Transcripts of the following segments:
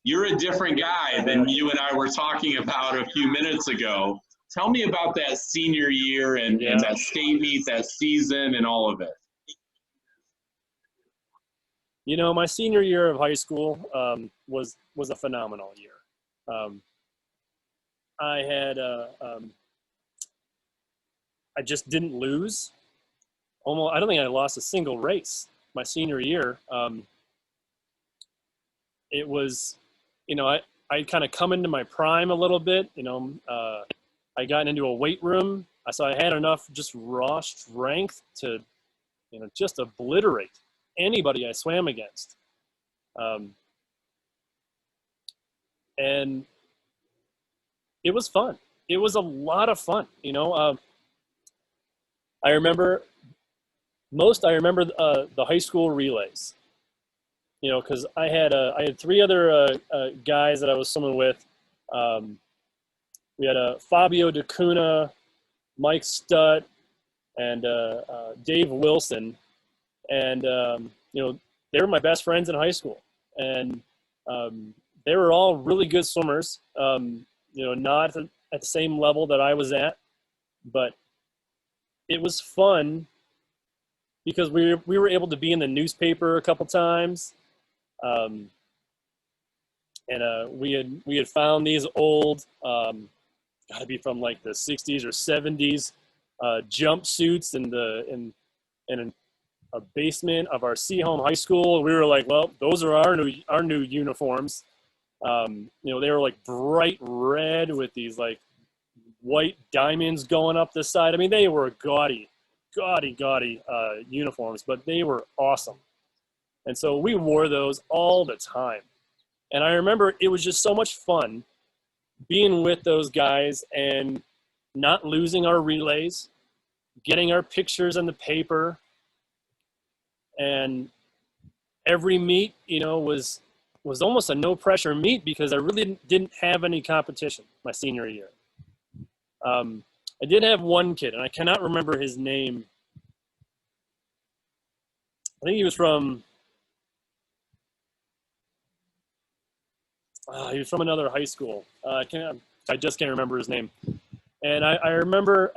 You're a different guy than you and I were talking about a few minutes ago. Tell me about that senior year and that state meet, that season, and all of it. You know, my senior year of high school was a phenomenal year. I had I just didn't lose. I don't think I lost a single race my senior year. It was, you know, I kind of come into my prime a little bit. You know, I got into a weight room, so I had enough just raw strength to, you know, just obliterate anybody I swam against. And it was fun. It was a lot of fun, you know. I remember the high school relays, you know, because I had 3 other guys that I was swimming with. We had Fabio DeCuna, Mike Stutt, and Dave Wilson, and you know, they were my best friends in high school, and they were all really good swimmers. You know, not at the same level that I was at, but it was fun because we were able to be in the newspaper a couple times, and we had found these old, got to be from like the 60s or 70s, jumpsuits in a basement of our Seaholm High School. We were like, well, those are our new uniforms. You know, they were like bright red with these like white diamonds going up the side. I mean, they were gaudy uniforms, but they were awesome. And so we wore those all the time. And I remember it was just so much fun being with those guys and not losing our relays, getting our pictures in the paper. And every meet, you know, was almost a no pressure meet because I really didn't have any competition my senior year. I did have one kid, and I cannot remember his name. I think he was from another high school. I just can't remember his name. And I remember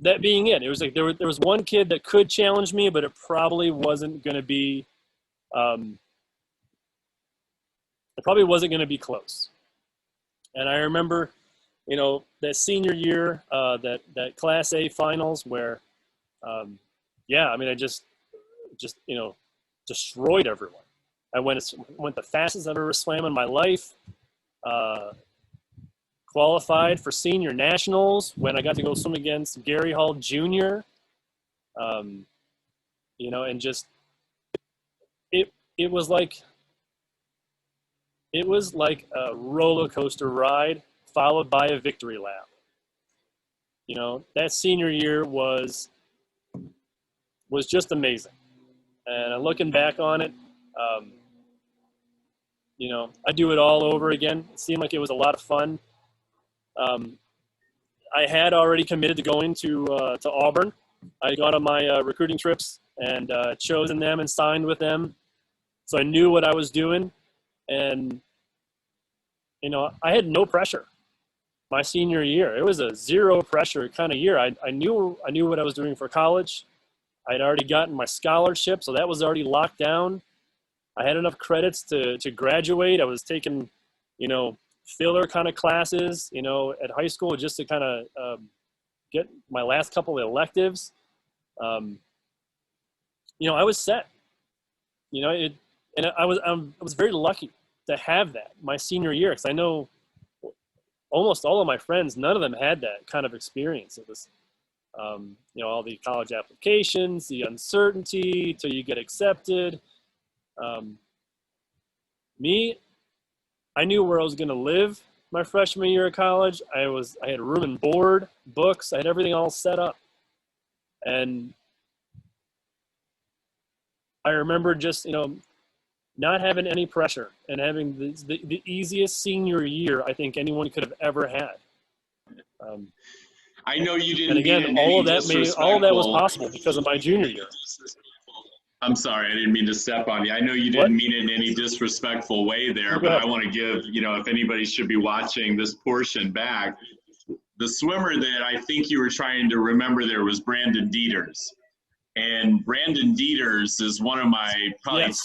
that being it. It was like there was one kid that could challenge me, but it probably wasn't going to be. It probably wasn't going to be close. And I remember, you know, that senior year, that Class A finals where, I mean, I just you know, destroyed everyone. I went the fastest I've ever swam in my life. Qualified for senior nationals when I got to go swim against Gary Hall Jr. You know, and just it was like a roller coaster ride followed by a victory lap. You know, that senior year was just amazing. And looking back on it, you know, I'd do it all over again. It seemed like it was a lot of fun. I had already committed to going to Auburn. I got on my recruiting trips and chosen them and signed with them. So I knew what I was doing. And, you know, I had no pressure my senior year. It was a zero pressure kind of year. I knew what I was doing for college. I'd already gotten my scholarship, so that was already locked down. I had enough credits to graduate. I was taking, you know, filler kind of classes, you know, at high school just to kind of get my last couple of electives. You know, I was set. You know, and I was very lucky to have that my senior year, because I know almost all of my friends, none of them had that kind of experience. It was, you know, all the college applications, the uncertainty till you get accepted. Me, I knew where I was going to live my freshman year of college. I had room and board, books, I had everything all set up. And I remember just, you know, not having any pressure and having the easiest senior year I think anyone could have ever had. I know you didn't. And again, all of that was possible because of my junior year. I'm sorry, I didn't mean to step on you. I know you What? didn't mean it in any disrespectful way there, but I want to give, if anybody should be watching this portion back, the swimmer that I think you were trying to remember there was Brandon Dieters. And Brandon Dieters is one of my probably. Yes.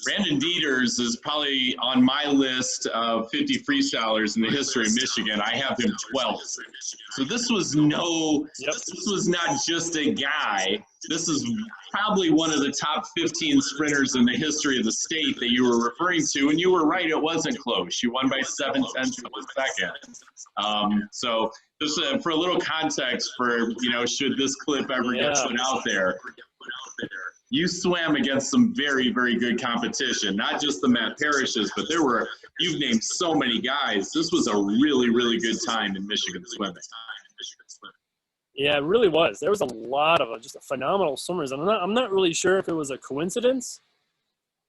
Brandon Dieters is probably on my list of 50 freestylers in the history of Michigan. I have him 12th. So this was this was not just a guy. This is probably one of the top 15 sprinters in the history of the state that you were referring to. And you were right, it wasn't close. You won by 7/10 of a second. So just for a little context for, should this clip ever get put out there, you swam against some very, very good competition, not just the Matt Parishes, but you've named so many guys. This was a really, really good time in Michigan swimming. Yeah, it really was. There was a lot of just phenomenal swimmers. I'm not really sure if it was a coincidence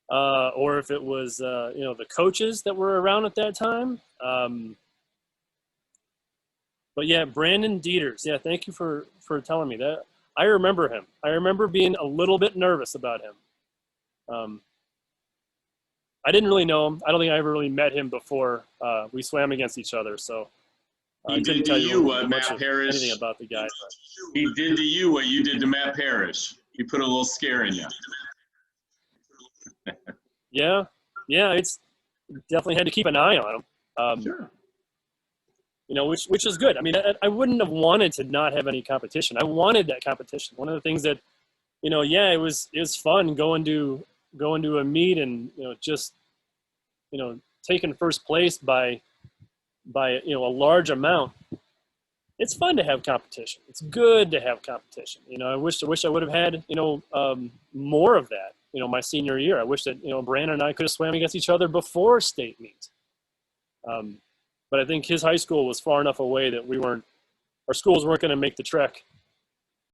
or if it was, the coaches that were around at that time. But yeah, Brandon Dieters. Yeah, thank you for telling me that. I remember him. I remember being a little bit nervous about him. I didn't really know him. I don't think I ever really met him before we swam against each other. So he did to you what Matt Parrish. Anything about the guy? He did to you what you did to Matt Parrish. He put a little scare in you. Yeah, it's definitely had to keep an eye on him. Sure. Which is good. I mean, I wouldn't have wanted to not have any competition. I wanted that competition. One of the things that, it was fun going to a meet and taking first place by a large amount. It's fun to have competition. It's good to have competition. I wish I would have had more of that. My senior year. I wish that Brandon and I could have swam against each other before state meet. But I think his high school was far enough away that our schools weren't going to make the trek